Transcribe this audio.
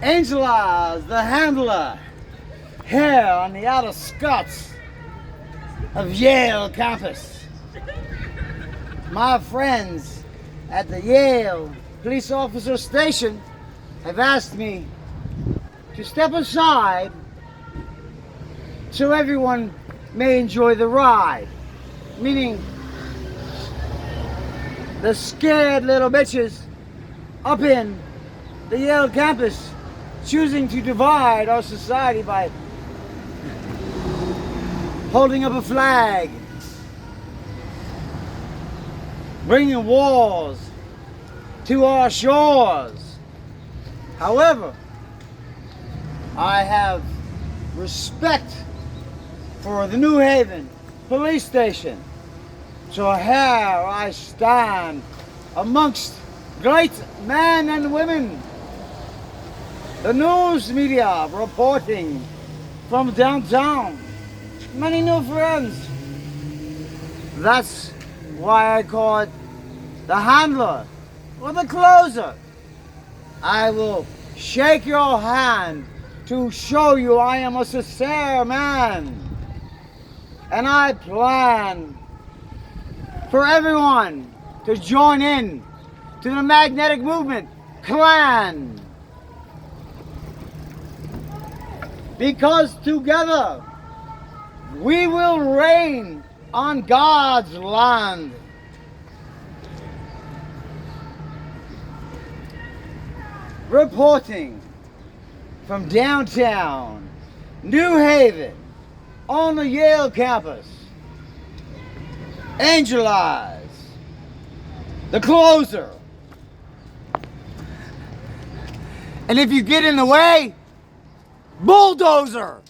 Angela, the handler, here on the outer skirts of Yale campus. My friends at the Yale police officer station have asked me to step aside so everyone may enjoy the ride, meaning the scared little bitches up in the Yale campus choosing to divide our society by holding up a flag, bringing wars to our shores. However, I have respect for the New Haven police station. So here I stand amongst great men and women, the news media reporting from downtown, many new friends. That's why I call it the handler or the closer. I will shake your hand to show you I am a sincere man. And I plan for everyone to join in to the magnetic movement clan. Because together we will reign on God's land. Reporting from downtown New Haven on the Yale campus, Angel Eyes, the closer. And if you get in the way, Bulldozer.